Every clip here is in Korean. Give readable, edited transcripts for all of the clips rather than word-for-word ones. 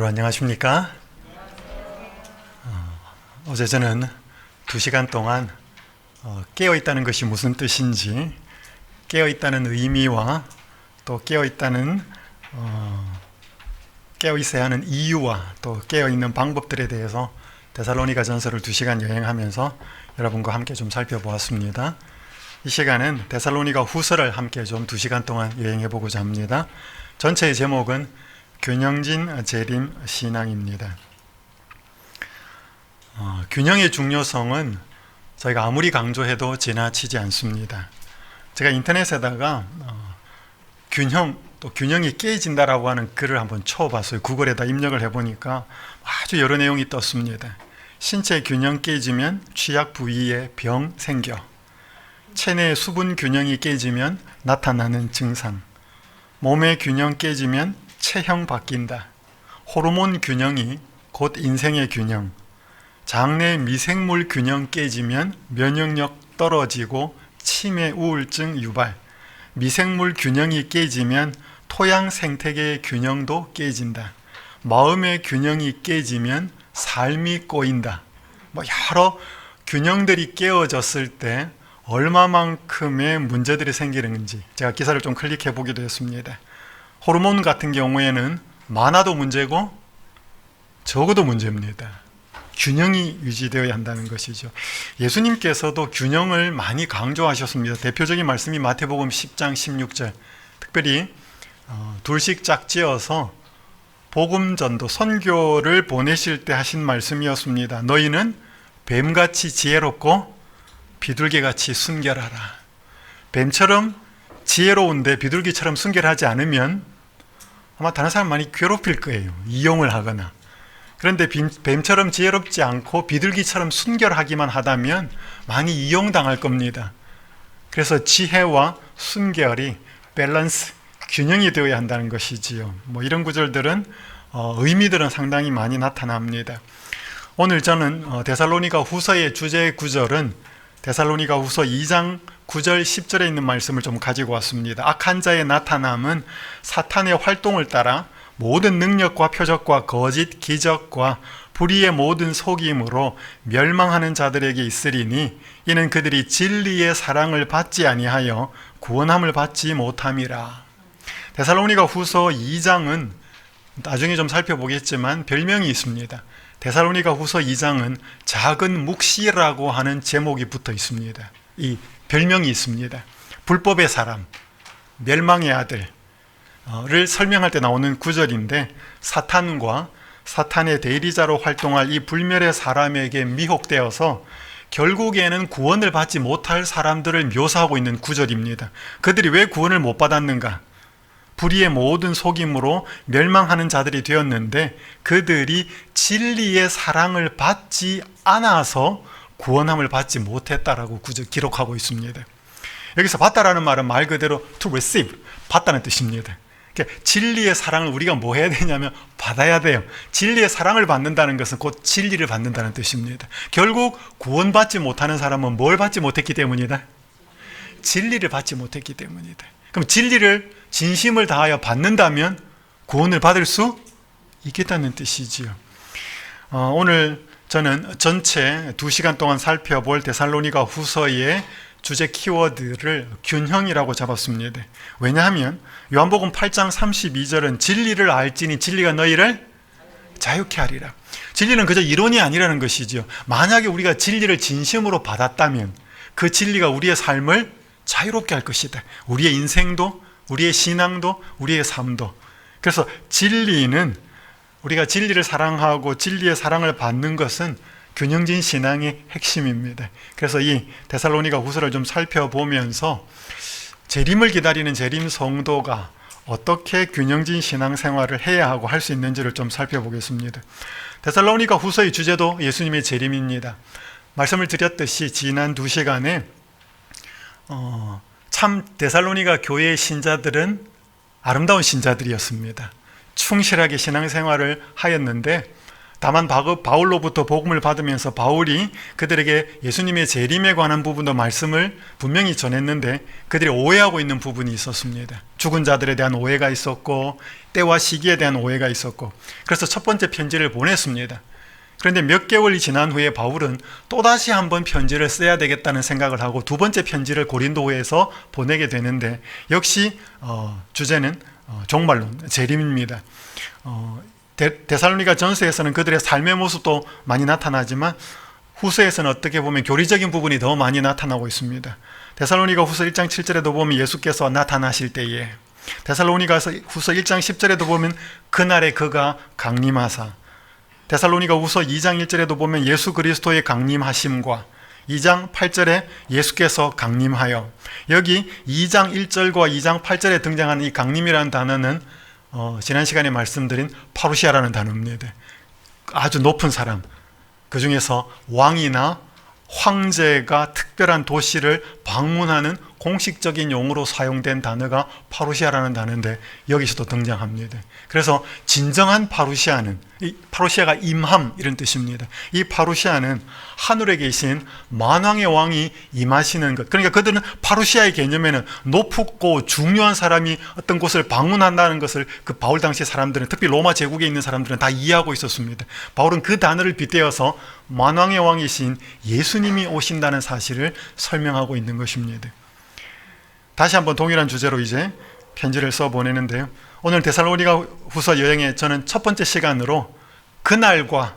여러분 안녕하십니까? 어제 저는 2시간 동안 깨어있다는 것이 무슨 뜻인지, 깨어있다는 의미와 또 깨어있다는 깨어있어야 하는 이유와 또 깨어있는 방법들에 대해서 데살로니가 전서를 2시간 여행하면서 여러분과 함께 좀 살펴보았습니다. 이 시간은 데살로니가 후서를 함께 좀 2시간 동안 여행해 보고자 합니다. 전체의 제목은 균형진 재림 신앙입니다. 균형의 중요성은 저희가 아무리 강조해도 지나치지 않습니다. 제가 인터넷에다가 균형, 또 균형이 깨진다라고 하는 글을 한번 쳐봤어요. 구글에다 입력을 해보니까 아주 여러 내용이 떴습니다. 신체 균형 깨지면 취약 부위에 병 생겨, 체내 수분 균형이 깨지면 나타나는 증상, 몸의 균형 깨지면 체형 바뀐다, 호르몬 균형이 곧 인생의 균형, 장내 미생물 균형 깨지면 면역력 떨어지고 치매 우울증 유발, 미생물 균형이 깨지면 토양 생태계의 균형도 깨진다, 마음의 균형이 깨지면 삶이 꼬인다. 여러 균형들이 깨어졌을 때 얼마만큼의 문제들이 생기는지 제가 기사를 좀 클릭해 보기도 했습니다. 호르몬 같은 경우에는 많아도 문제고 적어도 문제입니다. 균형이 유지되어야 한다는 것이죠. 예수님께서도 균형을 많이 강조하셨습니다. 대표적인 말씀이 마태복음 10장 16절, 특별히 둘씩 짝지어서 복음전도 선교를 보내실 때 하신 말씀이었습니다. 너희는 뱀같이 지혜롭고 비둘기같이 순결하라. 뱀처럼 지혜로운데 비둘기처럼 순결하지 않으면 아마 다른 사람 많이 괴롭힐 거예요. 이용을 하거나. 그런데 뱀처럼 지혜롭지 않고 비둘기처럼 순결하기만 하다면 많이 이용당할 겁니다. 그래서 지혜와 순결이 밸런스, 균형이 되어야 한다는 것이지요. 이런 구절들은 의미들은 상당히 많이 나타납니다. 오늘 저는 데살로니가 후서의 주제 구절은 데살로니가 후서 2장 9절 10절에 있는 말씀을 좀 가지고 왔습니다. 악한 자의 나타남은 사탄의 활동을 따라 모든 능력과 표적과 거짓 기적과 불의의 모든 속임으로 멸망하는 자들에게 있으리니 이는 그들이 진리의 사랑을 받지 아니하여 구원함을 받지 못함이라. 데살로니가 후서 2장은 나중에 좀 살펴보겠지만 별명이 있습니다. 데살로니가 후서 2장은 작은 묵시라고 하는 제목이 붙어 있습니다. 이 별명이 있습니다. 불법의 사람, 멸망의 아들을 설명할 때 나오는 구절인데, 사탄과 사탄의 대리자로 활동할 이 불멸의 사람에게 미혹되어서 결국에는 구원을 받지 못할 사람들을 묘사하고 있는 구절입니다. 그들이 왜 구원을 못 받았는가? 불의의 모든 속임으로 멸망하는 자들이 되었는데 그들이 진리의 사랑을 받지 않아서 구원함을 받지 못했다라고 기록하고 있습니다. 여기서 받다라는 말은 말 그대로 to receive, 받다는 뜻입니다. 그러니까 진리의 사랑을 우리가 뭐 해야 되냐면 받아야 돼요. 진리의 사랑을 받는다는 것은 곧 진리를 받는다는 뜻입니다. 결국 구원받지 못하는 사람은 뭘 받지 못했기 때문이다? 진리를 받지 못했기 때문이다. 그럼 진리를 진심을 다하여 받는다면 구원을 받을 수 있겠다는 뜻이지요. 오늘 저는 전체 2시간 동안 살펴볼 데살로니가 후서의 주제 키워드를 균형이라고 잡았습니다. 왜냐하면 요한복음 8장 32절은 진리를 알지니 진리가 너희를 자유케 하리라. 진리는 그저 이론이 아니라는 것이지요. 만약에 우리가 진리를 진심으로 받았다면 그 진리가 우리의 삶을 자유롭게 할 것이다. 우리의 인생도, 우리의 신앙도, 우리의 삶도. 그래서 진리는, 우리가 진리를 사랑하고 진리의 사랑을 받는 것은 균형진 신앙의 핵심입니다. 그래서 이 데살로니가 후서를 좀 살펴보면서 재림을 기다리는 재림 성도가 어떻게 균형진 신앙생활을 해야 하고 할 수 있는지를 좀 살펴보겠습니다. 데살로니가 후서의 주제도 예수님의 재림입니다. 말씀을 드렸듯이 지난 2시간에 참 데살로니가 교회의 신자들은 아름다운 신자들이었습니다. 충실하게 신앙생활을 하였는데, 다만 바울로부터 복음을 받으면서 바울이 그들에게 예수님의 재림에 관한 부분도 말씀을 분명히 전했는데 그들이 오해하고 있는 부분이 있었습니다. 죽은 자들에 대한 오해가 있었고 때와 시기에 대한 오해가 있었고, 그래서 첫 번째 편지를 보냈습니다. 그런데 몇 개월이 지난 후에 바울은 또다시 한번 편지를 써야 되겠다는 생각을 하고 두 번째 편지를 고린도에서 보내게 되는데, 역시 주제는 종말론, 재림입니다. 데살로니가 전서에서는 그들의 삶의 모습도 많이 나타나지만 후서에서는 어떻게 보면 교리적인 부분이 더 많이 나타나고 있습니다. 데살로니가 후서 1장 7절에도 보면 예수께서 나타나실 때에, 데살로니가 후서 1장 10절에도 보면 그날에 그가 강림하사, 데살로니가 후서 2장 1절에도 보면 예수 그리스도의 강림하심과 2장 8절에 예수께서 강림하여, 여기 2장 1절과 2장 8절에 등장하는 이 강림이라는 단어는 지난 시간에 말씀드린 파루시아라는 단어입니다. 아주 높은 사람, 그 중에서 왕이나 황제가 특별한 도시를 방문하는 공식적인 용어로 사용된 단어가 파루시아라는 단어인데 여기서도 등장합니다. 그래서 진정한 파루시아는, 이 파루시아가 임함 이런 뜻입니다. 이 파루시아는 하늘에 계신 만왕의 왕이 임하시는 것, 그러니까 그들은 파루시아의 개념에는 높고 중요한 사람이 어떤 곳을 방문한다는 것을 그 바울 당시 사람들은, 특히 로마 제국에 있는 사람들은 다 이해하고 있었습니다. 바울은 그 단어를 빗대어서 만왕의 왕이신 예수님이 오신다는 사실을 설명하고 있는 것입니다. 다시 한번 동일한 주제로 이제 편지를 써 보내는데요, 오늘 데살로니가 후서 여행의 저는 첫 번째 시간으로 그날과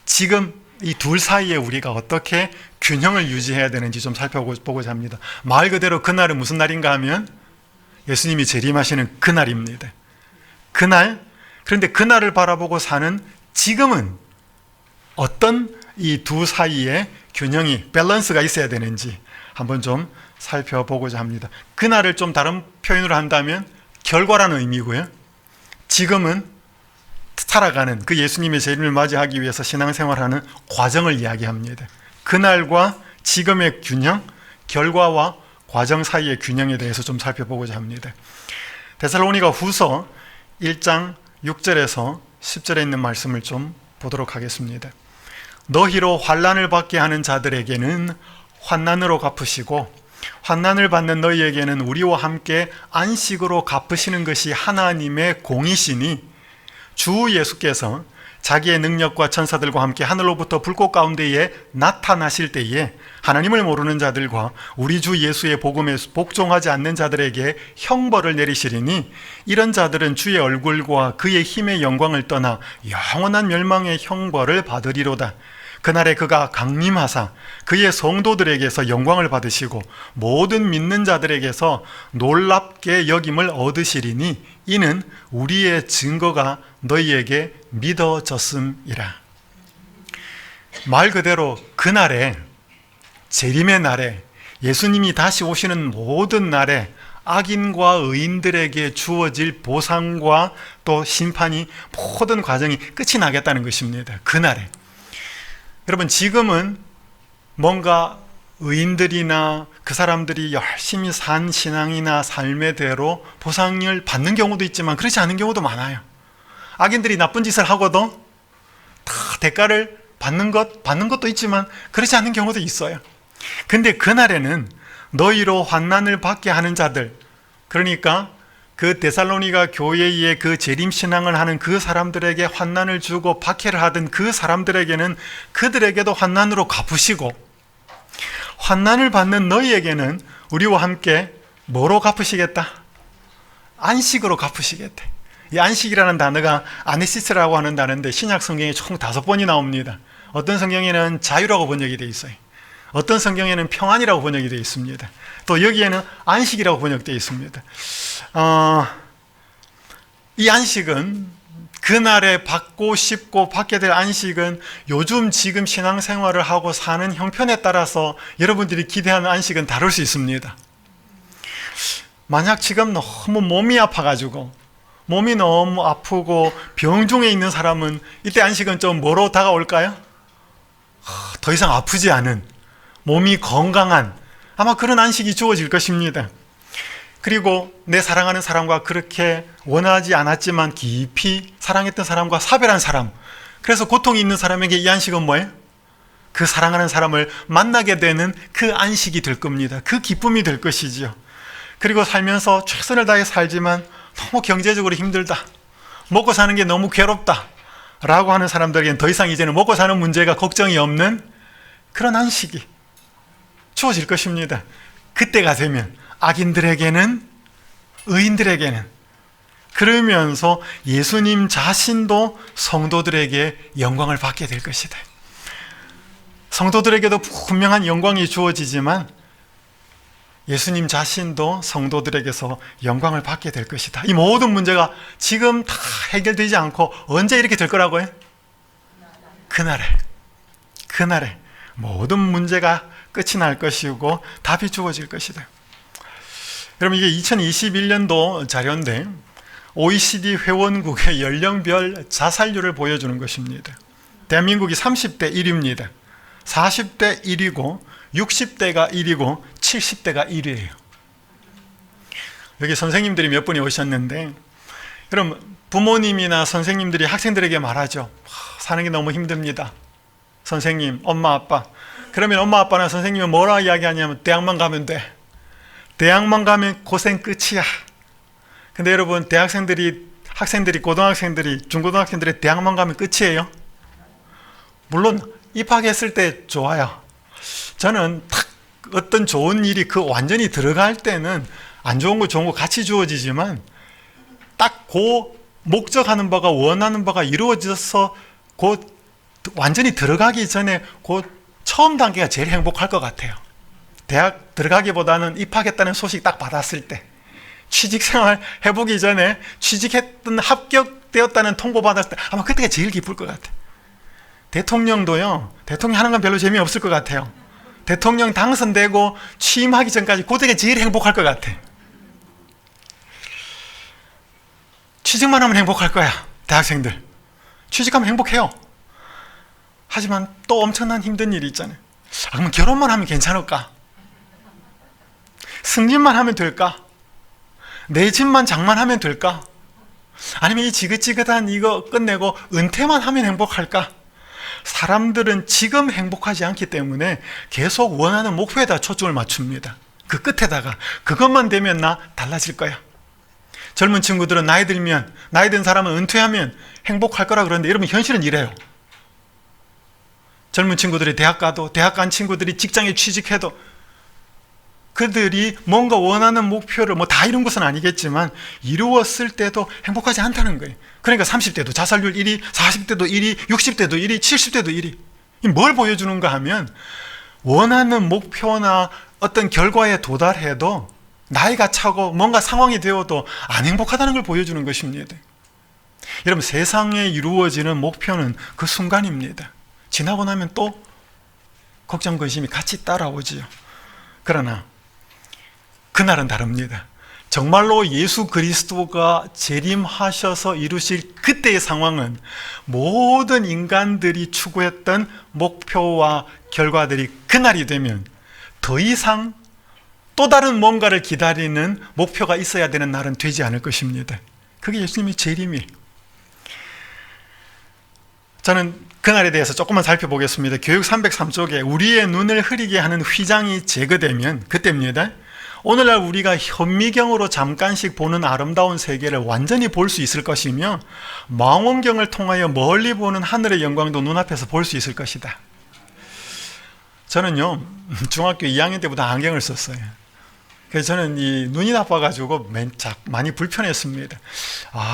지금 이 둘 사이에 우리가 어떻게 균형을 유지해야 되는지 좀 살펴보고자 합니다. 말 그대로 그날은 무슨 날인가 하면 예수님이 재림하시는 그날입니다. 그날, 그런데 그날을 바라보고 사는 지금은 어떤 이 두 사이에 균형이, 밸런스가 있어야 되는지 한번 좀 살펴보고자 합니다. 그날을 좀 다른 표현으로 한다면 결과라는 의미고요, 지금은 살아가는 그 예수님의 재림을 맞이하기 위해서 신앙생활하는 과정을 이야기합니다. 그날과 지금의 균형, 결과와 과정 사이의 균형에 대해서 좀 살펴보고자 합니다. 데살로니가 후서 1장 6절에서 10절에 있는 말씀을 좀 보도록 하겠습니다. 너희로 환난을 받게 하는 자들에게는 환난으로 갚으시고 환난을 받는 너희에게는 우리와 함께 안식으로 갚으시는 것이 하나님의 공이시니, 주 예수께서 자기의 능력과 천사들과 함께 하늘로부터 불꽃 가운데에 나타나실 때에 하나님을 모르는 자들과 우리 주 예수의 복음에 복종하지 않는 자들에게 형벌을 내리시리니, 이런 자들은 주의 얼굴과 그의 힘의 영광을 떠나 영원한 멸망의 형벌을 받으리로다. 그날에 그가 강림하사 그의 성도들에게서 영광을 받으시고 모든 믿는 자들에게서 놀랍게 여김을 얻으시리니, 이는 우리의 증거가 너희에게 믿어졌음이라. 말 그대로 그날에, 재림의 날에, 예수님이 다시 오시는 모든 날에 악인과 의인들에게 주어질 보상과 또 심판이, 모든 과정이 끝이 나겠다는 것입니다. 그날에. 여러분, 지금은 뭔가 의인들이나 그 사람들이 열심히 산 신앙이나 삶의 대로 보상을 받는 경우도 있지만 그렇지 않은 경우도 많아요. 악인들이 나쁜 짓을 하고도 다 대가를 받는 것도 있지만 그렇지 않은 경우도 있어요. 근데 그날에는 너희로 환난을 받게 하는 자들, 그러니까 그 데살로니가 교회에 그 재림신앙을 하는 그 사람들에게 환난을 주고 박해를 하던 그 사람들에게는 그들에게도 환난으로 갚으시고, 환난을 받는 너희에게는 우리와 함께 뭐로 갚으시겠다? 안식으로 갚으시겠다. 이 안식이라는 단어가 아네시스라고 하는 단어인데 신약 성경에 총 5번이 나옵니다. 어떤 성경에는 자유라고 번역이 되어 있어요. 어떤 성경에는 평안이라고 번역이 되어 있습니다. 또 여기에는 안식이라고 번역되어 있습니다. 이 안식은, 그날에 받고 싶고 받게 될 안식은 요즘 지금 신앙생활을 하고 사는 형편에 따라서 여러분들이 기대하는 안식은 다를 수 있습니다. 만약 지금 너무 몸이 아파가지고, 몸이 너무 아프고 병 중에 있는 사람은 이때 안식은 좀 뭐로 다가올까요? 더 이상 아프지 않은, 몸이 건강한, 아마 그런 안식이 주어질 것입니다. 그리고 내 사랑하는 사람과 그렇게 원하지 않았지만 깊이 사랑했던 사람과 사별한 사람, 그래서 고통이 있는 사람에게 이 안식은 뭐예요? 그 사랑하는 사람을 만나게 되는 그 안식이 될 겁니다. 그 기쁨이 될 것이지요. 그리고 살면서 최선을 다해 살지만 너무 경제적으로 힘들다, 먹고 사는 게 너무 괴롭다 라고 하는 사람들에게는 더 이상 이제는 먹고 사는 문제가 걱정이 없는 그런 안식이 주어질 것입니다. 그때가 되면 악인들에게는, 의인들에게는, 그러면서 예수님 자신도 성도들에게 영광을 받게 될 것이다. 성도들에게도 분명한 영광이 주어지지만 예수님 자신도 성도들에게서 영광을 받게 될 것이다. 이 모든 문제가 지금 다 해결되지 않고 언제 이렇게 될 거라고요? 그날에 모든 문제가 끝이 날 것이고 답이 주어질 것이다. 여러분, 이게 2021년도 자료인데 OECD 회원국의 연령별 자살률을 보여주는 것입니다. 대한민국이 30대 1위입니다. 40대 1위고 60대가 1위고 70대가 1위예요. 여기 선생님들이 몇 분이 오셨는데, 그럼 부모님이나 선생님들이 학생들에게 말하죠. 사는 게 너무 힘듭니다. 선생님, 엄마, 아빠. 그러면 엄마, 아빠나 선생님은 뭐라 이야기하냐면 대학만 가면 돼. 대학만 가면 고생 끝이야. 근데 여러분, 학생들이, 고등학생들이, 중고등학생들이 대학만 가면 끝이에요? 물론 입학했을 때 좋아요. 저는 딱 어떤 좋은 일이 그 완전히 들어갈 때는 안 좋은 거 좋은 거 같이 주어지지만 딱 그 목적하는 바가, 원하는 바가 이루어져서 그 완전히 들어가기 전에 그 처음 단계가 제일 행복할 것 같아요. 대학 들어가기보다는 입학했다는 소식 딱 받았을 때, 취직생활 해보기 전에 취직했던, 합격되었다는 통보 받았을 때 아마 그때가 제일 기쁠 것 같아요. 대통령도요, 대통령 하는 건 별로 재미없을 것 같아요. 대통령 당선되고 취임하기 전까지 그때가 제일 행복할 것 같아. 취직만 하면 행복할 거야. 대학생들 취직하면 행복해요. 하지만 또 엄청난 힘든 일이 있잖아요. 그러면 결혼만 하면 괜찮을까? 승진만 하면 될까? 내 집만 장만하면 될까? 아니면 이 지긋지긋한 이거 끝내고 은퇴만 하면 행복할까? 사람들은 지금 행복하지 않기 때문에 계속 원하는 목표에다 초점을 맞춥니다. 그 끝에다가 그것만 되면 나 달라질 거야. 젊은 친구들은 나이 든 사람은 은퇴하면 행복할 거라 그러는데, 여러분, 현실은 이래요. 젊은 친구들이 대학 가도, 대학 간 친구들이 직장에 취직해도 그들이 뭔가 원하는 목표를 뭐 다 이룬 것은 아니겠지만 이루었을 때도 행복하지 않다는 거예요. 그러니까 30대도 자살률 1위, 40대도 1위, 60대도 1위, 70대도 1위. 뭘 보여주는가 하면 원하는 목표나 어떤 결과에 도달해도 나이가 차고 뭔가 상황이 되어도 안 행복하다는 걸 보여주는 것입니다. 여러분, 세상에 이루어지는 목표는 그 순간입니다. 지나고 나면 또 걱정, 근심이 같이 따라오지요. 그러나 그날은 다릅니다. 정말로 예수 그리스도가 재림하셔서 이루실 그때의 상황은 모든 인간들이 추구했던 목표와 결과들이 그날이 되면 더 이상 또 다른 뭔가를 기다리는 목표가 있어야 되는 날은 되지 않을 것입니다. 그게 예수님의 재림이에요. 저는 그날에 대해서 조금만 살펴보겠습니다. 교육 303쪽에 우리의 눈을 흐리게 하는 휘장이 제거되면 그때입니다. 오늘날 우리가 현미경으로 잠깐씩 보는 아름다운 세계를 완전히 볼 수 있을 것이며 망원경을 통하여 멀리 보는 하늘의 영광도 눈앞에서 볼 수 있을 것이다. 저는요, 중학교 2학년 때부터 안경을 썼어요. 그래서 저는 이 눈이 나빠가지고 많이 불편했습니다.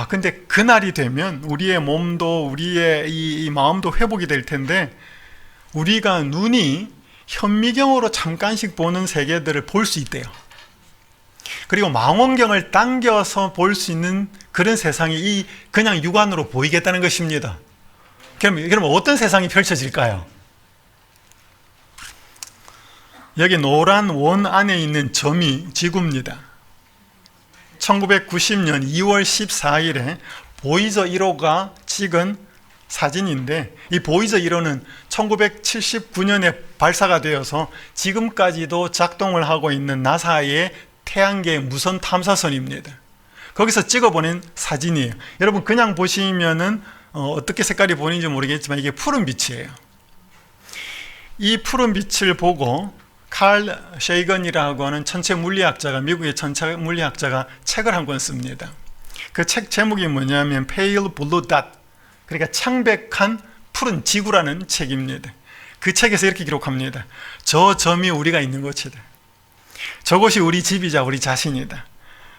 근데 그날이 되면 우리의 몸도 우리의 이 마음도 회복이 될 텐데, 우리가 눈이 현미경으로 잠깐씩 보는 세계들을 볼 수 있대요. 그리고 망원경을 당겨서 볼 수 있는 그런 세상이 그냥 육안으로 보이겠다는 것입니다. 그럼 어떤 세상이 펼쳐질까요? 여기 노란 원 안에 있는 점이 지구입니다. 1990년 2월 14일에 보이저 1호가 찍은 사진인데, 이 보이저 1호는 1979년에 발사가 되어서 지금까지도 작동을 하고 있는 나사의 태양계 무선 탐사선입니다. 거기서 찍어보낸 사진이에요. 여러분, 그냥 보시면은 어떻게 색깔이 보이는지 모르겠지만 이게 푸른 빛이에요. 이 푸른 빛을 보고 칼 셰이건이라고 하는 천체 물리학자가, 미국의 천체 물리학자가 책을 한 권 씁니다. 그 책 제목이 뭐냐면 Pale Blue Dot, 그러니까 창백한 푸른 지구라는 책입니다. 그 책에서 이렇게 기록합니다. 저 점이 우리가 있는 곳이다. 저곳이 우리 집이자 우리 자신이다.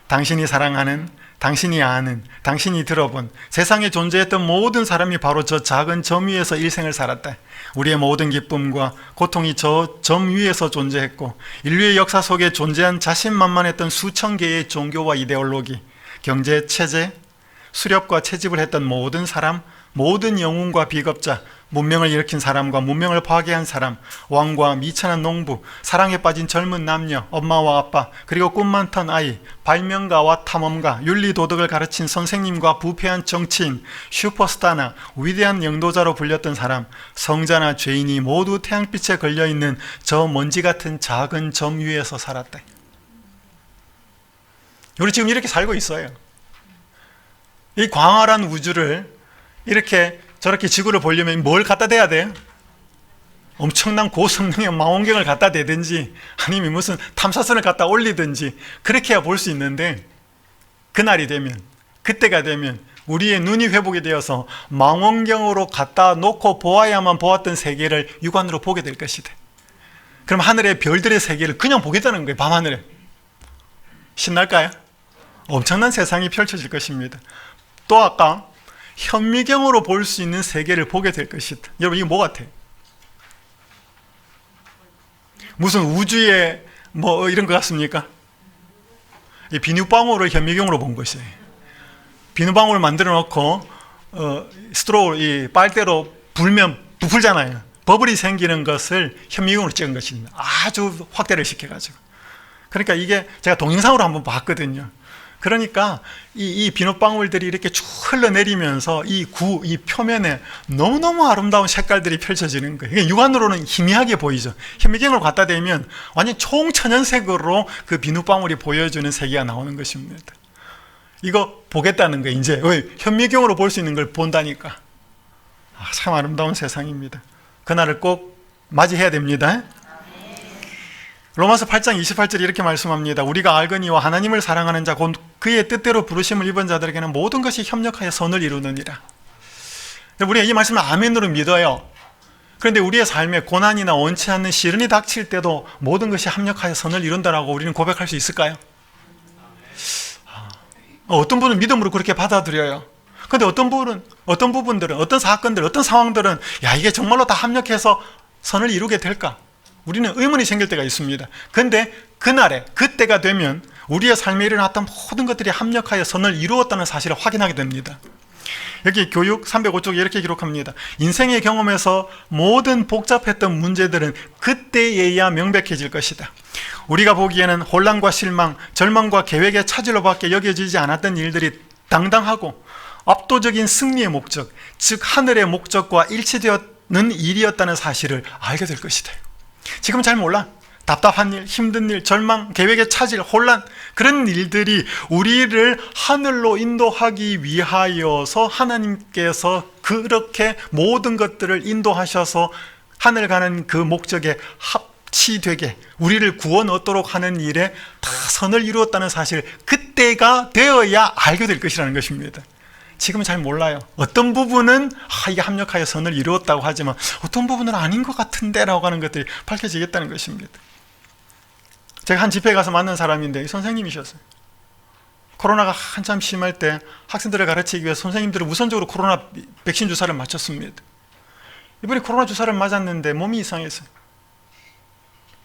당신이 사랑하는, 당신이 아는, 당신이 들어본 세상에 존재했던 모든 사람이 바로 저 작은 점 위에서 일생을 살았다. 우리의 모든 기쁨과 고통이 저 점 위에서 존재했고, 인류의 역사 속에 존재한 자신만만했던 수천 개의 종교와 이데올로기, 경제, 체제, 수렵과 채집을 했던 모든 사람, 모든 영웅과 비겁자, 문명을 일으킨 사람과 문명을 파괴한 사람, 왕과 미천한 농부, 사랑에 빠진 젊은 남녀, 엄마와 아빠, 그리고 꿈 많던 아이, 발명가와 탐험가, 윤리도덕을 가르친 선생님과 부패한 정치인, 슈퍼스타나 위대한 영도자로 불렸던 사람, 성자나 죄인이 모두 태양빛에 걸려있는 저 먼지 같은 작은 점 위에서 살았다. 우리 지금 이렇게 살고 있어요. 이 광활한 우주를 이렇게 저렇게 지구를 보려면 뭘 갖다 대야 돼요? 엄청난 고성능의 망원경을 갖다 대든지 아니면 무슨 탐사선을 갖다 올리든지 그렇게 해야 볼 수 있는데, 그날이 되면, 그때가 되면 우리의 눈이 회복이 되어서 망원경으로 갖다 놓고 보아야만 보았던 세계를 육안으로 보게 될 것이다. 그럼 하늘의 별들의 세계를 그냥 보겠다는 거예요. 밤하늘에. 신날까요? 엄청난 세상이 펼쳐질 것입니다. 또 아까 현미경으로 볼 수 있는 세계를 보게 될 것이다. 여러분, 이게 뭐 같아요? 무슨 우주에 뭐 이런 것 같습니까? 이 비누방울을 현미경으로 본 것이에요. 비누방울을 만들어 놓고 스트로우, 이 빨대로 불면 부풀잖아요. 버블이 생기는 것을 현미경으로 찍은 것입니다. 아주 확대를 시켜가지고. 그러니까 이게 제가 동영상으로 한번 봤거든요. 그러니까 이 비눗방울들이 이렇게 쭉 흘러내리면서 이 표면에 너무너무 아름다운 색깔들이 펼쳐지는 거예요. 이게 육안으로는 희미하게 보이죠. 현미경을 갖다 대면 완전 총천연색으로 그 비눗방울이 보여주는 세계가 나오는 것입니다. 이거 보겠다는 거예요. 이제 왜? 현미경으로 볼 수 있는 걸 본다니까. 참 아름다운 세상입니다. 그날을 꼭 맞이해야 됩니다. 로마서 8장 28절에 이렇게 말씀합니다. 우리가 알거니와 하나님을 사랑하는 자 곧 그의 뜻대로 부르심을 입은 자들에게는 모든 것이 협력하여 선을 이루느니라. 우리가 이 말씀을 아멘으로 믿어요. 그런데 우리의 삶에 고난이나 원치 않는 시련이 닥칠 때도 모든 것이 합력하여 선을 이룬다라고 우리는 고백할 수 있을까요? 어떤 분은 믿음으로 그렇게 받아들여요. 그런데 어떤 부분들은, 어떤 사건들, 어떤 상황들은 야, 이게 정말로 다 합력해서 선을 이루게 될까? 우리는 의문이 생길 때가 있습니다. 그런데 그날에, 그때가 되면 우리의 삶에 일어났던 모든 것들이 합력하여 선을 이루었다는 사실을 확인하게 됩니다. 여기 교육 305쪽에 이렇게 기록합니다. 인생의 경험에서 모든 복잡했던 문제들은 그때에야 명백해질 것이다. 우리가 보기에는 혼란과 실망, 절망과 계획의 차질로밖에 여겨지지 않았던 일들이 당당하고 압도적인 승리의 목적, 즉 하늘의 목적과 일치되었는 일이었다는 사실을 알게 될 것이다. 지금 잘 몰라. 답답한 일, 힘든 일, 절망, 계획의 차질, 혼란, 그런 일들이 우리를 하늘로 인도하기 위하여서 하나님께서 그렇게 모든 것들을 인도하셔서 하늘 가는 그 목적에 합치되게 우리를 구원 얻도록 하는 일에 다 선을 이루었다는 사실, 그때가 되어야 알게 될 것이라는 것입니다. 지금은 잘 몰라요. 어떤 부분은 이게 합력하여 선을 이루었다고 하지만 어떤 부분은 아닌 것 같은데 라고 하는 것들이 밝혀지겠다는 것입니다. 제가 한 집회에 가서 만난 사람인데 선생님이셨어요. 코로나가 한참 심할 때 학생들을 가르치기 위해서 선생님들은 우선적으로 코로나 백신 주사를 맞췄습니다. 이번에 코로나 주사를 맞았는데 몸이 이상했어요.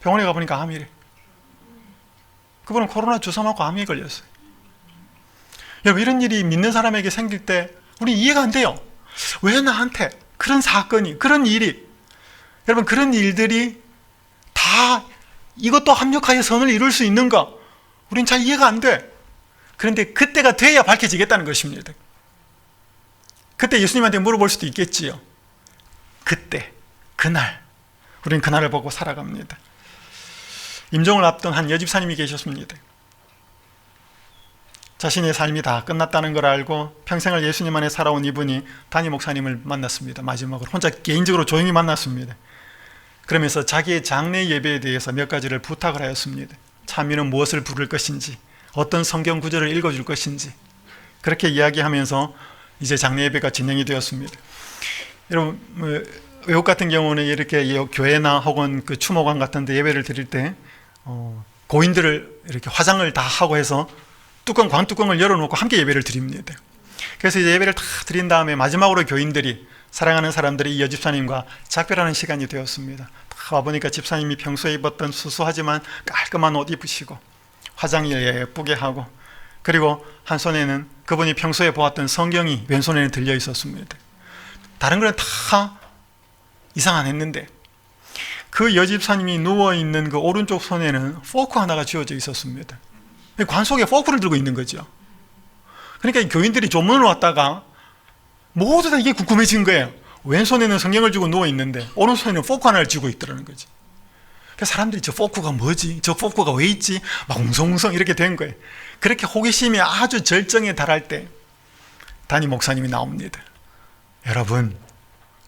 병원에 가보니까 암이래. 그분은 코로나 주사 맞고 암에 걸렸어요. 여러분, 이런 일이 믿는 사람에게 생길 때 우리 이해가 안 돼요. 왜 나한테 그런 사건이, 그런 일이, 여러분, 그런 일들이 다 이것도 합력하여 선을 이룰 수 있는가? 우린 잘 이해가 안 돼. 그런데 그때가 돼야 밝혀지겠다는 것입니다. 그때 예수님한테 물어볼 수도 있겠지요. 그때, 그날, 우린 그날을 보고 살아갑니다. 임종을 앞둔 한 여집사님이 계셨습니다. 자신의 삶이 다 끝났다는 걸 알고 평생을 예수님 안에 살아온 이분이 담임 목사님을 만났습니다. 마지막으로 혼자 개인적으로 조용히 만났습니다. 그러면서 자기의 장례 예배에 대해서 몇 가지를 부탁을 하였습니다. 차미는 무엇을 부를 것인지, 어떤 성경 구절을 읽어줄 것인지, 그렇게 이야기하면서 이제 장례 예배가 진행이 되었습니다. 여러분, 외국 같은 경우는 이렇게 교회나 혹은 그 추모관 같은 데 예배를 드릴 때 고인들을 이렇게 화장을 다 하고 해서 광뚜껑을 열어놓고 함께 예배를 드립니다. 그래서 이제 예배를 다 드린 다음에 마지막으로 교인들이, 사랑하는 사람들이 이 여집사님과 작별하는 시간이 되었습니다. 다 와보니까 집사님이 평소에 입었던 수수하지만 깔끔한 옷 입으시고 화장 예쁘게 하고, 그리고 한 손에는 그분이 평소에 보았던 성경이 왼손에는 들려 있었습니다. 다른 거는 다 이상 안 했는데 그 여집사님이 누워있는 그 오른쪽 손에는 포크 하나가 쥐어져 있었습니다. 관 속에 포크를 들고 있는 거죠. 그러니까 교인들이 조문을 왔다가 모두 다 이게 궁금해진 거예요. 왼손에는 성경을 쥐고 누워있는데 오른손에는 포크 하나를 쥐고 있더라는 거지. 그래서 사람들이 저 포크가 뭐지? 저 포크가 왜 있지? 막 웅성웅성 이렇게 된 거예요. 그렇게 호기심이 아주 절정에 달할 때 담임 목사님이 나옵니다. 여러분,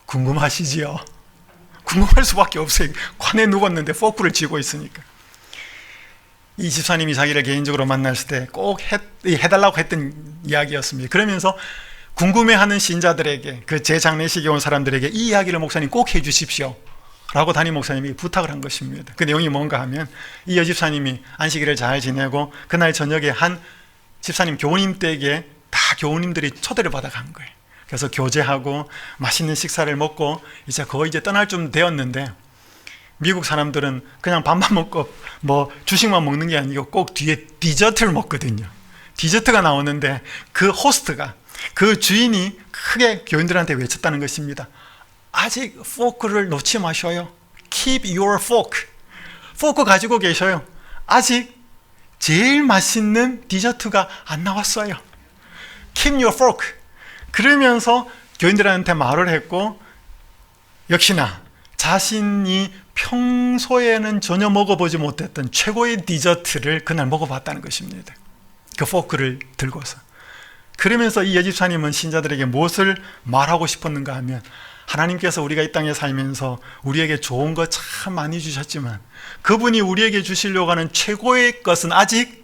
궁금하시지요? 궁금할 수밖에 없어요. 관에 누웠는데 포크를 쥐고 있으니까. 이 집사님이 자기를 개인적으로 만났을 때 꼭 해달라고 했던 이야기였습니다. 그러면서 궁금해하는 신자들에게, 그 제 장례식에 온 사람들에게 이 이야기를 목사님 꼭 해주십시오 라고 담임 목사님이 부탁을 한 것입니다. 그 내용이 뭔가 하면, 이 여집사님이 안식일을 잘 지내고 그날 저녁에 한 집사님 교우님 댁에 다 교우님들이 초대를 받아간 거예요. 그래서 교제하고 맛있는 식사를 먹고 이제 거의 떠날 좀 되었는데, 미국 사람들은 그냥 밥만 먹고 뭐 주식만 먹는 게 아니고 꼭 뒤에 디저트를 먹거든요. 디저트가 나오는데 그 호스트가, 그 주인이 크게 교인들한테 외쳤다는 것입니다. 아직 포크를 놓지 마셔요. Keep your fork. 포크 가지고 계셔요. 아직 제일 맛있는 디저트가 안 나왔어요. Keep your fork. 그러면서 교인들한테 말을 했고, 역시나 자신이 평소에는 전혀 먹어보지 못했던 최고의 디저트를 그날 먹어봤다는 것입니다. 그 포크를 들고서. 그러면서 이 여집사님은 신자들에게 무엇을 말하고 싶었는가 하면, 하나님께서 우리가 이 땅에 살면서 우리에게 좋은 것 참 많이 주셨지만 그분이 우리에게 주시려고 하는 최고의 것은 아직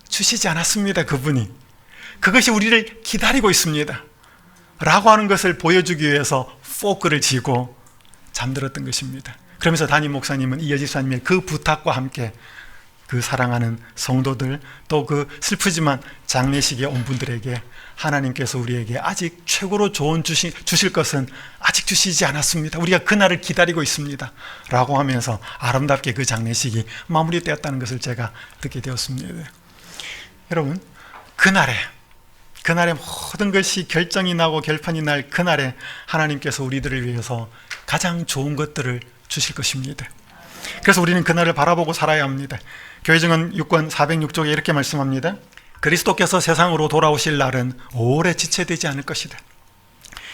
주시지 않았습니다. 그것이 우리를 기다리고 있습니다 라고 하는 것을 보여주기 위해서 포크를 쥐고 잠들었던 것입니다. 그러면서 담임 목사님은 이 여집사님의 그 부탁과 함께 그 사랑하는 성도들, 또 그 슬프지만 장례식에 온 분들에게 하나님께서 우리에게 아직 최고로 좋은 주실 것은 아직 주시지 않았습니다. 우리가 그날을 기다리고 있습니다 라고 하면서 아름답게 그 장례식이 마무리되었다는 것을 제가 듣게 되었습니다. 여러분, 그날에 모든 것이 결정이 나고 결판이 날 그날에 하나님께서 우리들을 위해서 가장 좋은 것들을 주실 것입니다. 그래서 우리는 그날을 바라보고 살아야 합니다. 교회증언 6권 406쪽에 이렇게 말씀합니다. 그리스도께서 세상으로 돌아오실 날은 오래 지체되지 않을 것이다.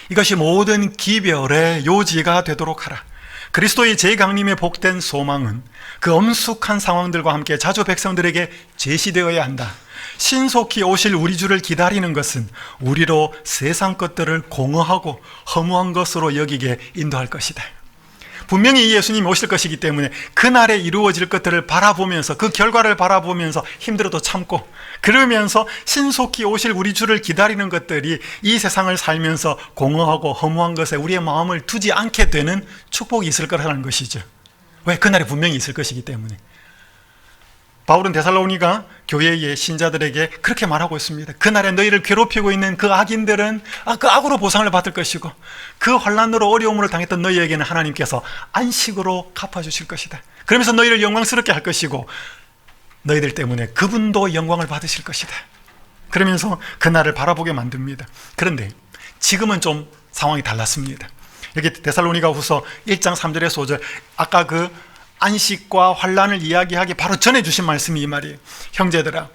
이것이 모든 기별의 요지가 되도록 하라. 그리스도의 재강림의 복된 소망은 그 엄숙한 상황들과 함께 자주 백성들에게 제시되어야 한다. 신속히 오실 우리 주를 기다리는 것은 우리로 세상 것들을 공허하고 허무한 것으로 여기게 인도할 것이다. 분명히 이 예수님이 오실 것이기 때문에 그날에 이루어질 것들을 바라보면서, 그 결과를 바라보면서 힘들어도 참고, 그러면서 신속히 오실 우리 주를 기다리는 것들이 이 세상을 살면서 공허하고 허무한 것에 우리의 마음을 두지 않게 되는 축복이 있을 거라는 것이죠. 왜? 그날에 분명히 있을 것이기 때문에. 바울은 데살로니가 교회의 신자들에게 그렇게 말하고 있습니다. 그날에 너희를 괴롭히고 있는 그 악인들은 그 악으로 보상을 받을 것이고, 그 환난으로 어려움을 당했던 너희에게는 하나님께서 안식으로 갚아주실 것이다. 그러면서 너희를 영광스럽게 할 것이고 너희들 때문에 그분도 영광을 받으실 것이다. 그러면서 그날을 바라보게 만듭니다. 그런데 지금은 좀 상황이 달랐습니다. 여기 데살로니가 후서 1장 3절에서 5절, 아까 그 안식과 환난을 이야기하기 바로 전에 주신 말씀이 이 말이에요. 형제들아,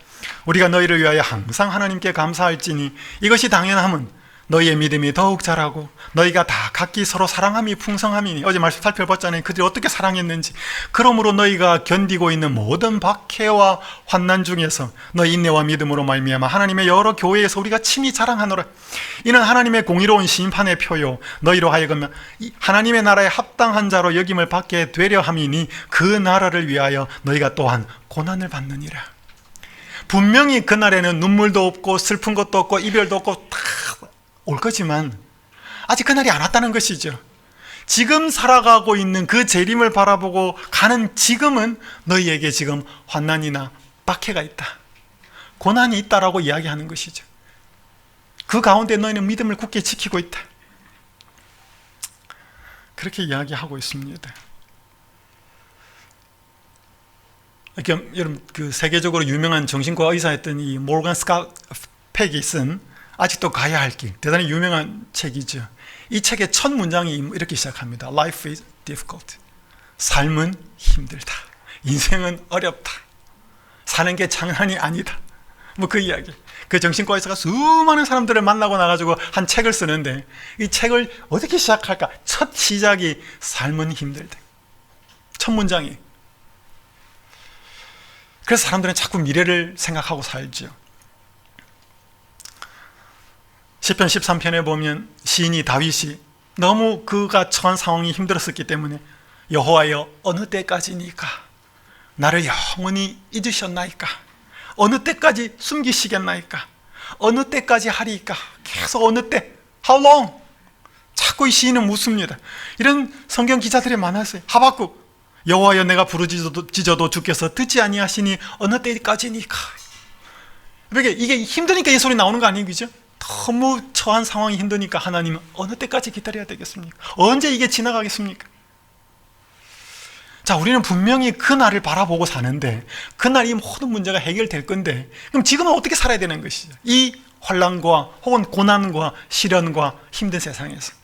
우리가 너희를 위하여 항상 하나님께 감사할지니 이것이 당연함은 너희의 믿음이 더욱 자라고 너희가 다 각기 서로 사랑함이 풍성함이니. 어제 말씀 살펴봤잖아요. 그들이 어떻게 사랑했는지. 그러므로 너희가 견디고 있는 모든 박해와 환난 중에서 너희 인내와 믿음으로 말미암아 하나님의 여러 교회에서 우리가 친히 자랑하노라. 이는 하나님의 공의로운 심판의 표요 너희로 하여금 하나님의 나라에 합당한 자로 여김을 받게 되려 함이니 그 나라를 위하여 너희가 또한 고난을 받느니라. 분명히 그날에는 눈물도 없고 슬픈 것도 없고 이별도 없고 다 올 거지만 아직 그날이 안 왔다는 것이죠. 지금 살아가고 있는 그 재림을 바라보고 가는 지금은 너희에게 지금 환난이나 박해가 있다, 고난이 있다라고 이야기하는 것이죠. 그 가운데 너희는 믿음을 굳게 지키고 있다, 그렇게 이야기하고 있습니다. 여러분, 그 세계적으로 유명한 정신과 의사였던 이 모건 스캇 팩이 쓴 아직도 가야 할 길, 대단히 유명한 책이죠. 이 책의 첫 문장이 이렇게 시작합니다. Life is difficult. 삶은 힘들다. 인생은 어렵다. 사는 게 장난이 아니다. 뭐 그 이야기. 그 정신과 의사가 수많은 사람들을 만나고 나가지고 한 책을 쓰는데 이 책을 어떻게 시작할까? 첫 시작이 삶은 힘들다. 첫 문장이. 그래서 사람들은 자꾸 미래를 생각하고 살죠. 시편 13편에 보면 시인이 다윗이 너무 그가 처한 상황이 힘들었었기 때문에 여호와여 어느 때까지니까 나를 영원히 잊으셨나이까, 어느 때까지 숨기시겠나이까, 어느 때까지 하리이까, 계속 어느 때, how long? 자꾸 이 시인은 묻습니다. 이런 성경 기자들이 많았어요. 하박국 여호와여 내가 부르짖어도 주께서 듣지 아니하시니 어느 때까지니까. 이게 힘드니까 이 소리 나오는 거 아니에요, 그죠? 너무 처한 상황이 힘드니까 하나님은 어느 때까지 기다려야 되겠습니까? 언제 이게 지나가겠습니까? 자, 우리는 분명히 그날을 바라보고 사는데 그날 이 모든 문제가 해결될 건데 그럼 지금은 어떻게 살아야 되는 것이죠? 이 환난과 혹은 고난과 시련과 힘든 세상에서.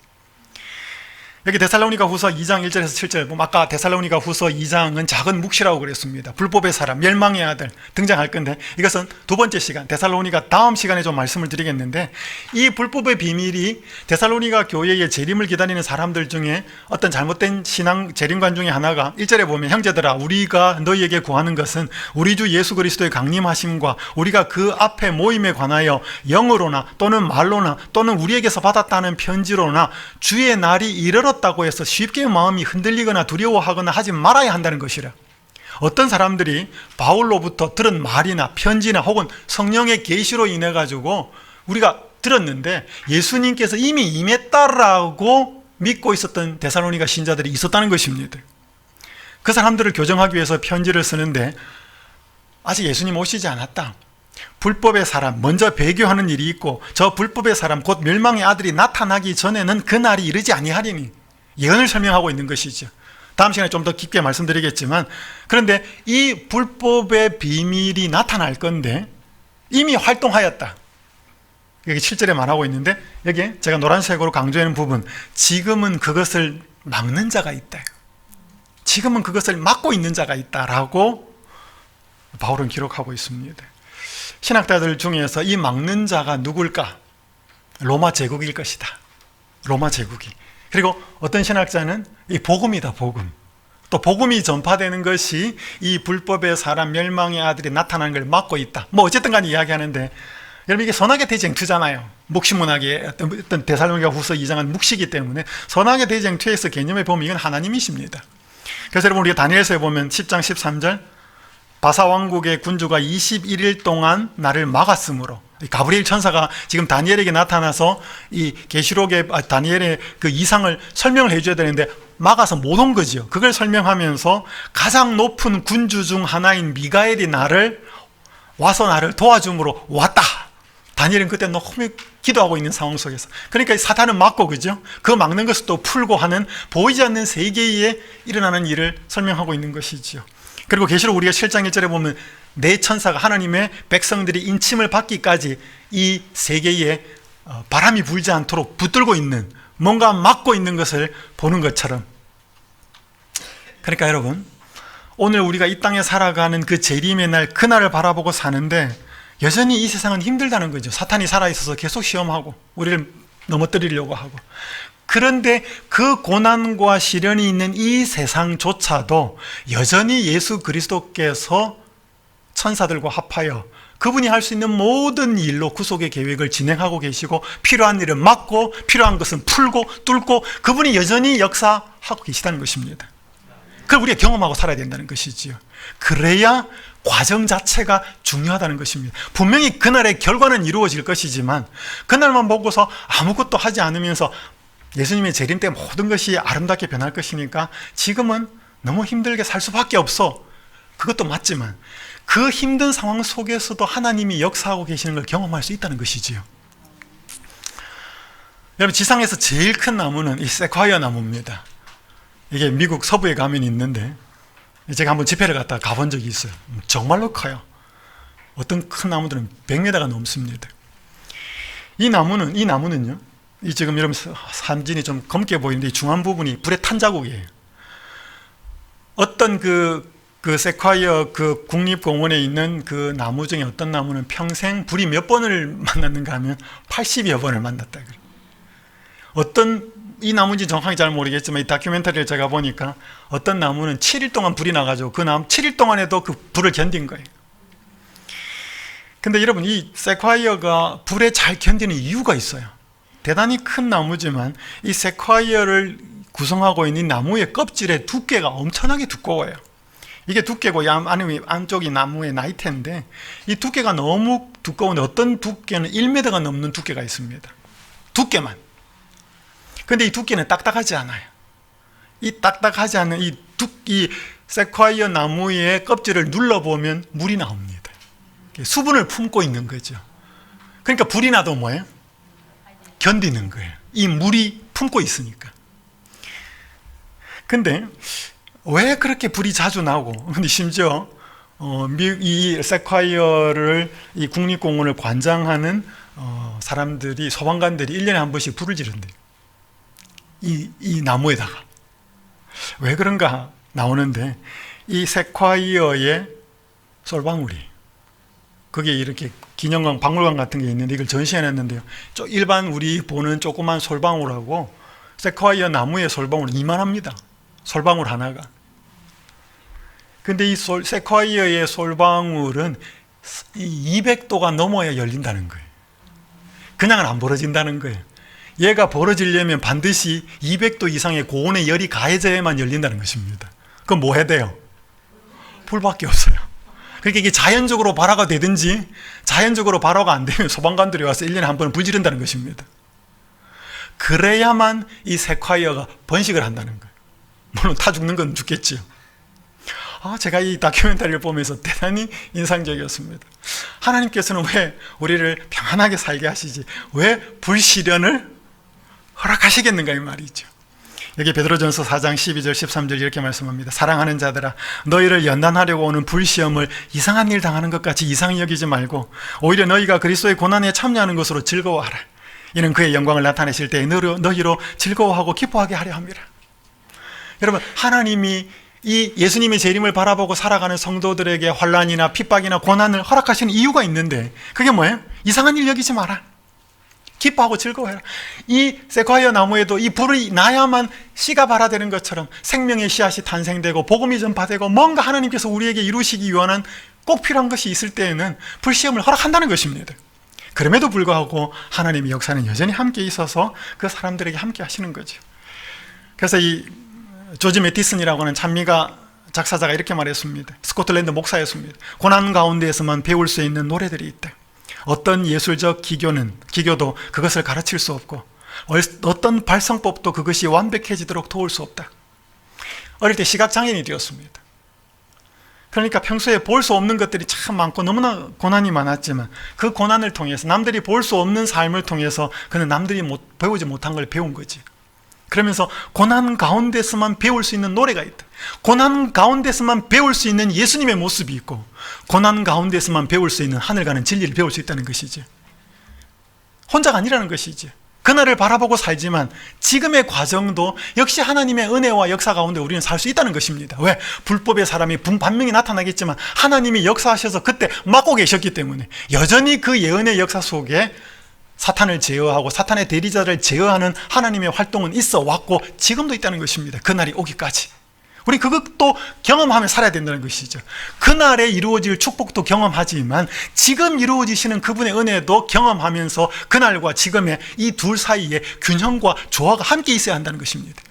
여기 데살로니가 후서 2장 1절에서 7절 보면 아까 데살로니가 후서 2장은 작은 묵시라고 그랬습니다. 불법의 사람, 멸망의 아들 등장할 건데 이것은 두 번째 시간, 데살로니가 다음 시간에 좀 말씀을 드리겠는데 이 불법의 비밀이 데살로니가 교회의 재림을 기다리는 사람들 중에 어떤 잘못된 신앙 재림관 중에 하나가 1절에 보면 형제들아 우리가 너희에게 구하는 것은 우리 주 예수 그리스도의 강림하심과 우리가 그 앞에 모임에 관하여 영으로나 또는 말로나 또는 우리에게서 받았다는 편지로나 주의 날이 이르렀 다고 해서 쉽게 마음이 흔들리거나 두려워하거나 하지 말아야 한다는 것이라. 어떤 사람들이 바울로부터 들은 말이나 편지나 혹은 성령의 계시로 인해 가지고 우리가 들었는데 예수님께서 이미 임했다라고 믿고 있었던 데살로니가 신자들이 있었다는 것입니다. 그 사람들을 교정하기 위해서 편지를 쓰는데 아직 예수님 오시지 않았다, 불법의 사람 먼저 배교하는 일이 있고 저 불법의 사람 곧 멸망의 아들이 나타나기 전에는 그 날이 이르지 아니하리니 예언을 설명하고 있는 것이죠. 다음 시간에 좀 더 깊게 말씀드리겠지만, 그런데 이 불법의 비밀이 나타날 건데 이미 활동하였다. 여기 7절에 말하고 있는데 여기 제가 노란색으로 강조하는 부분, 지금은 그것을 막는 자가 있다, 지금은 그것을 막고 있는 자가 있다라고 바울은 기록하고 있습니다. 신학자들 중에서 이 막는 자가 누굴까? 로마 제국일 것이다. 로마 제국이. 그리고 어떤 신학자는 이 복음이다, 복음. 또 복음이 전파되는 것이 이 불법의 사람 멸망의 아들이 나타나는 걸 막고 있다. 뭐 어쨌든 간에 이야기하는데 여러분 이게 선악의 대쟁투잖아요. 묵시문학의 어떤 데살로니가 후서 2장은 묵시이기 때문에 선악의 대쟁투에서 개념에 보면 이건 하나님이십니다. 그래서 여러분 우리가 다니엘서에 보면 10장 13절 바사 왕국의 군주가 21일 동안 나를 막았으므로, 가브리엘 천사가 지금 다니엘에게 나타나서 이 계시록의 다니엘의 그 이상을 설명을 해줘야 되는데 막아서 못 온 거죠. 그걸 설명하면서 가장 높은 군주 중 하나인 미가엘이 와서 나를 도와줌으로 왔다. 다니엘은 그때 너무 기도하고 있는 상황 속에서, 그러니까 사탄은 막고, 그죠? 그 막는 것을 또 풀고 하는 보이지 않는 세계에 일어나는 일을 설명하고 있는 것이죠. 그리고 계시록 우리가 7장 1절에 보면 네 천사가 하나님의 백성들이 인침을 받기까지 이 세계에 바람이 불지 않도록 붙들고 있는, 뭔가 막고 있는 것을 보는 것처럼. 그러니까 여러분, 오늘 우리가 이 땅에 살아가는 그 재림의 날, 그날을 바라보고 사는데 여전히 이 세상은 힘들다는 거죠. 사탄이 살아있어서 계속 시험하고 우리를 넘어뜨리려고 하고. 그런데 그 고난과 시련이 있는 이 세상조차도 여전히 예수 그리스도께서 천사들과 합하여 그분이 할 수 있는 모든 일로 구속의 계획을 진행하고 계시고, 필요한 일은 막고 필요한 것은 풀고 뚫고 그분이 여전히 역사하고 계시다는 것입니다. 그걸 우리가 경험하고 살아야 된다는 것이지요. 그래야 과정 자체가 중요하다는 것입니다. 분명히 그날의 결과는 이루어질 것이지만 그날만 보고서 아무것도 하지 않으면서 예수님의 재림 때 모든 것이 아름답게 변할 것이니까 지금은 너무 힘들게 살 수밖에 없어. 그것도 맞지만 그 힘든 상황 속에서도 하나님이 역사하고 계시는 걸 경험할 수 있다는 것이지요. 여러분, 지상에서 제일 큰 나무는 이 세콰이어 나무입니다. 이게 미국 서부에 가면 있는데 제가 한번 집회를 갔다 가본 적이 있어요. 정말로 커요. 어떤 큰 나무들은 100m가 넘습니다. 이 나무는요, 이 지금 여러분 산진이 좀 검게 보이는데 이 중앙 부분이 불에 탄 자국이에요. 어떤 그 세콰이어 그 국립공원에 있는 그 나무 중에 어떤 나무는 평생 불이 몇 번을 만났는가 하면 80여 번을 만났다 그래요. 어떤 이 나무인지 정확히 잘 모르겠지만 이 다큐멘터리를 제가 보니까 어떤 나무는 7일 동안 불이 나가지고 그 나무 7일 동안에도 그 불을 견딘 거예요. 근데 여러분, 이 세콰이어가 불에 잘 견디는 이유가 있어요. 대단히 큰 나무지만 이 세콰이어를 구성하고 있는 나무의 껍질의 두께가 엄청나게 두꺼워요. 이게 두께고 안쪽이 나무의 나이테인데 이 두께가 너무 두꺼운데 어떤 두께는 1m가 넘는 두께가 있습니다. 두께만. 근데 이 두께는 딱딱하지 않아요. 이 딱딱하지 않은 이 세콰이어 나무의 껍질을 눌러보면 물이 나옵니다. 수분을 품고 있는 거죠. 그러니까 불이 나도 뭐예요? 견디는 거예요. 이 물이 품고 있으니까. 근데 왜 그렇게 불이 자주 나고, 근데 심지어 이 세콰이어를 이 국립공원을 관장하는 사람들이, 소방관들이 1년에 한 번씩 불을 지른대요. 이 나무에다가. 왜 그런가 나오는데, 이 세콰이어의 솔방울이, 거기에 이렇게 기념관, 박물관 같은 게 있는데 이걸 전시해놨는데요, 일반 우리 보는 조그만 솔방울하고 세콰이어 나무의 솔방울은 이만합니다. 솔방울 하나가. 근데 이 세콰이어의 솔방울은 200도가 넘어야 열린다는 거예요. 그냥은 안 벌어진다는 거예요. 얘가 벌어지려면 반드시 200도 이상의 고온의 열이 가해져야만 열린다는 것입니다. 그럼 뭐 해야 돼요? 불밖에 없어요. 그러니까 이게 자연적으로 발화가 되든지 자연적으로 발화가 안 되면 소방관들이 와서 1년에 한 번 불 지른다는 것입니다. 그래야만 이 세콰이어가 번식을 한다는 거예요. 물론 타 죽는 건 죽겠지요. 제가 이 다큐멘터리를 보면서 대단히 인상적이었습니다. 하나님께서는 왜 우리를 평안하게 살게 하시지? 왜 불시련을 허락하시겠는가 이 말이죠. 여기 베드로전서 4장 12절 13절 이렇게 말씀합니다. 사랑하는 자들아, 너희를 연단하려고 오는 불시험을 이상한 일 당하는 것 같이 이상히 여기지 말고 오히려 너희가 그리스도의 고난에 참여하는 것으로 즐거워하라. 이는 그의 영광을 나타내실 때에 너희로 즐거워하고 기뻐하게 하려 함이라. 여러분, 하나님이 이 예수님의 재림을 바라보고 살아가는 성도들에게 환난이나 핍박이나 고난을 허락하시는 이유가 있는데, 그게 뭐예요? 이상한 일 여기지 마라. 기뻐하고 즐거워해라. 이 세콰이어 나무에도 이 불이 나야만 씨가 발화되는 것처럼 생명의 씨앗이 탄생되고 복음이 전파되고 뭔가 하나님께서 우리에게 이루시기 위한 꼭 필요한 것이 있을 때에는 불시험을 허락한다는 것입니다. 그럼에도 불구하고 하나님의 역사는 여전히 함께 있어서 그 사람들에게 함께 하시는 거죠. 그래서 이 조지 매티슨이라고 하는 찬미가 작사자가 이렇게 말했습니다. 스코틀랜드 목사였습니다. 고난 가운데에서만 배울 수 있는 노래들이 있다. 어떤 예술적 기교도 그것을 가르칠 수 없고 어떤 발성법도 그것이 완벽해지도록 도울 수 없다. 어릴 때 시각장애인이 되었습니다. 그러니까 평소에 볼 수 없는 것들이 참 많고 너무나 고난이 많았지만 그 고난을 통해서, 남들이 볼 수 없는 삶을 통해서 그는 남들이 배우지 못한 걸 배운 거지. 그러면서 고난 가운데서만 배울 수 있는 노래가 있다. 고난 가운데서만 배울 수 있는 예수님의 모습이 있고 고난 가운데서만 배울 수 있는 하늘 가는 진리를 배울 수 있다는 것이지. 혼자가 아니라는 것이지. 그날을 바라보고 살지만 지금의 과정도 역시 하나님의 은혜와 역사 가운데 우리는 살 수 있다는 것입니다. 왜? 불법의 사람이 반명히 나타나겠지만 하나님이 역사하셔서 그때 막고 계셨기 때문에 여전히 그 예언의 역사 속에 사탄을 제어하고 사탄의 대리자를 제어하는 하나님의 활동은 있어 왔고 지금도 있다는 것입니다. 그날이 오기까지. 우리 그것도 경험하며 살아야 된다는 것이죠. 그날에 이루어질 축복도 경험하지만 지금 이루어지시는 그분의 은혜도 경험하면서 그날과 지금의 이 둘 사이에 균형과 조화가 함께 있어야 한다는 것입니다.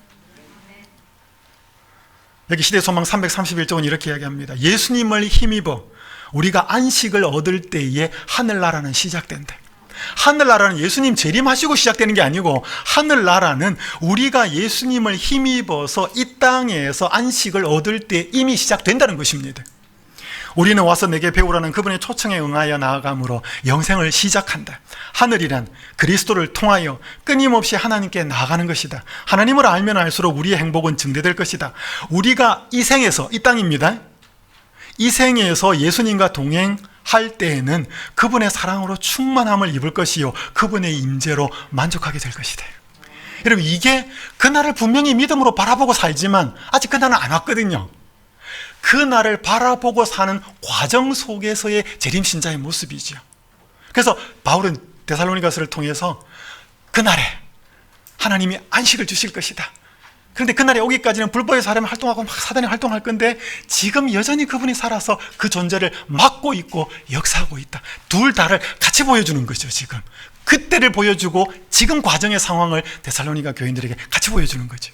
여기 시대소망 331쪽은 이렇게 이야기합니다. 예수님을 힘입어 우리가 안식을 얻을 때에 하늘나라는 시작된다. 하늘나라는 예수님 재림하시고 시작되는 게 아니고 하늘나라는 우리가 예수님을 힘입어서 이 땅에서 안식을 얻을 때 이미 시작된다는 것입니다. 우리는 와서 내게 배우라는 그분의 초청에 응하여 나아감으로 영생을 시작한다. 하늘이란 그리스도를 통하여 끊임없이 하나님께 나아가는 것이다. 하나님을 알면 알수록 우리의 행복은 증대될 것이다. 우리가 이 생에서, 이 땅입니다, 이 생에서 예수님과 동행할 때에는 그분의 사랑으로 충만함을 입을 것이요 그분의 임재로 만족하게 될 것이다. 여러분, 이게 그날을 분명히 믿음으로 바라보고 살지만 아직 그날은 안 왔거든요. 그날을 바라보고 사는 과정 속에서의 재림신자의 모습이죠. 그래서 바울은 데살로니가서를 통해서 그날에 하나님이 안식을 주실 것이다. 그런데 그날이 오기까지는 불법의 사람이 활동하고 막 사단이 활동할 건데 지금 여전히 그분이 살아서 그 존재를 막고 있고 역사하고 있다. 둘 다를 같이 보여주는 거죠. 지금 그때를 보여주고 지금 과정의 상황을 데살로니가 교인들에게 같이 보여주는 거죠.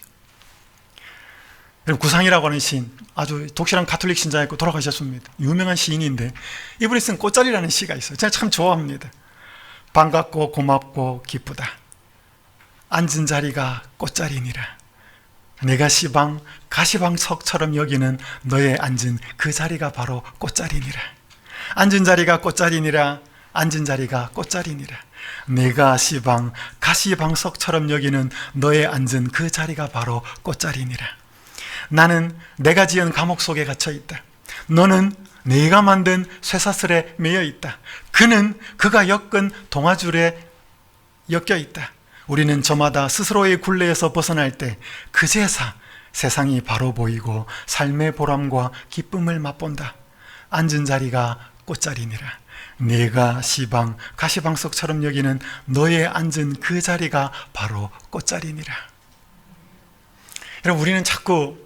여러분, 구상이라고 하는 시인, 아주 독실한 가톨릭 신자였고 돌아가셨습니다. 유명한 시인인데 이분이 쓴 꽃자리라는 시가 있어요. 제가 참 좋아합니다. 반갑고 고맙고 기쁘다. 앉은 자리가 꽃자리니라. 내가 시방 가시방석처럼 여기는 너의 앉은 그 자리가 바로 꽃자리니라. 앉은 자리가 꽃자리니라. 앉은 자리가 꽃자리니라. 내가 시방 가시방석처럼 여기는 너의 앉은 그 자리가 바로 꽃자리니라. 나는 내가 지은 감옥 속에 갇혀 있다. 너는 내가 만든 쇠사슬에 매여 있다. 그는 그가 엮은 동아줄에 엮여 있다. 우리는 저마다 스스로의 굴레에서 벗어날 때 그제서 세상이 바로 보이고 삶의 보람과 기쁨을 맛본다. 앉은 자리가 꽃자리니라. 내가 시방 가시방석처럼 여기는 너의 앉은 그 자리가 바로 꽃자리니라. 여러분, 우리는 자꾸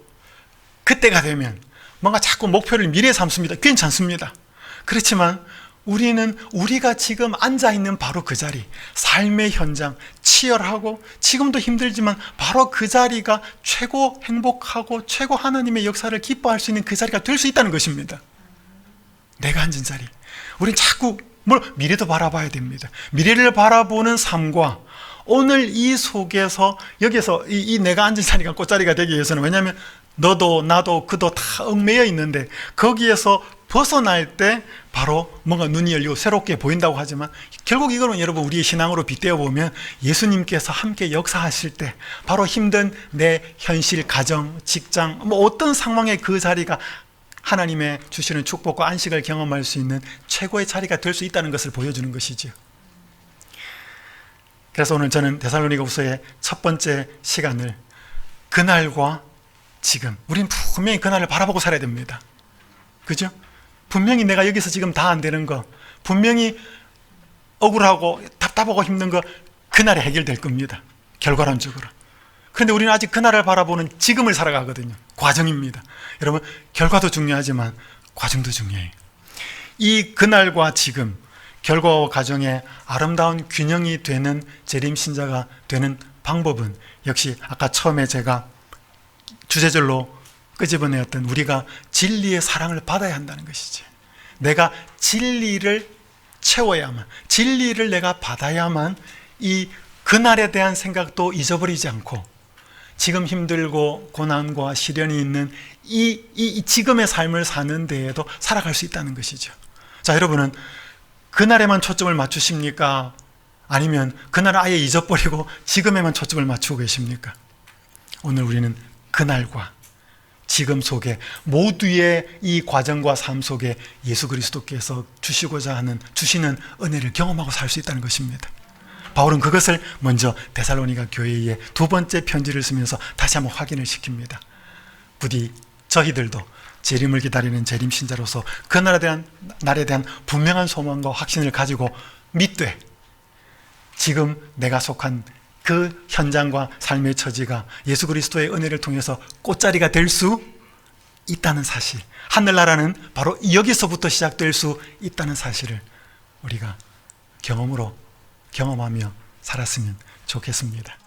그때가 되면 뭔가 자꾸 목표를 미래에 삼습니다. 괜찮습니다. 그렇지만 우리는 우리가 지금 앉아있는 바로 그 자리, 삶의 현장, 치열하고 지금도 힘들지만 바로 그 자리가 최고 행복하고 최고 하나님의 역사를 기뻐할 수 있는 그 자리가 될 수 있다는 것입니다. 내가 앉은 자리. 우리는 자꾸 미래도 바라봐야 됩니다. 미래를 바라보는 삶과 오늘 이 속에서 여기서 이 내가 앉은 자리가 꽃자리가 되기 위해서는, 왜냐하면 너도 나도 그도 다 얽매여 있는데 거기에서 벗어날 때 바로 뭔가 눈이 열리고 새롭게 보인다고 하지만 결국 이거는 여러분 우리의 신앙으로 빗대어 보면 예수님께서 함께 역사하실 때 바로 힘든 내 현실, 가정, 직장, 어떤 상황의 그 자리가 하나님의 주시는 축복과 안식을 경험할 수 있는 최고의 자리가 될 수 있다는 것을 보여주는 것이죠. 그래서 오늘 저는 데살로니가후서의 첫 번째 시간을 그날과 지금, 우린 분명히 그날을 바라보고 살아야 됩니다. 그죠? 분명히 내가 여기서 지금 다 안 되는 거, 분명히 억울하고 답답하고 힘든 거 그날에 해결될 겁니다. 결과론적으로. 그런데 우리는 아직 그날을 바라보는 지금을 살아가거든요. 과정입니다. 여러분, 결과도 중요하지만 과정도 중요해요. 이 그날과 지금, 결과와 과정에 아름다운 균형이 되는 재림신자가 되는 방법은 역시 아까 처음에 제가 주제절로 끄집어내었던 우리가 진리의 사랑을 받아야 한다는 것이지. 내가 진리를 채워야만, 진리를 내가 받아야만 이 그날에 대한 생각도 잊어버리지 않고 지금 힘들고 고난과 시련이 있는 이 지금의 삶을 사는 데에도 살아갈 수 있다는 것이죠. 자, 여러분은 그날에만 초점을 맞추십니까? 아니면 그날을 아예 잊어버리고 지금에만 초점을 맞추고 계십니까? 오늘 우리는 그날과 지금 속에 모두의 이 과정과 삶 속에 예수 그리스도께서 주시는 은혜를 경험하고 살 수 있다는 것입니다. 바울은 그것을 먼저 데살로니가 교회에 두 번째 편지를 쓰면서 다시 한번 확인을 시킵니다. 부디 저희들도 재림을 기다리는 재림신자로서 그 날에 대한 분명한 소망과 확신을 가지고 믿되 지금 내가 속한 그 현장과 삶의 처지가 예수 그리스도의 은혜를 통해서 꽃자리가 될 수 있다는 사실, 하늘나라는 바로 여기서부터 시작될 수 있다는 사실을 우리가 경험으로 경험하며 살았으면 좋겠습니다.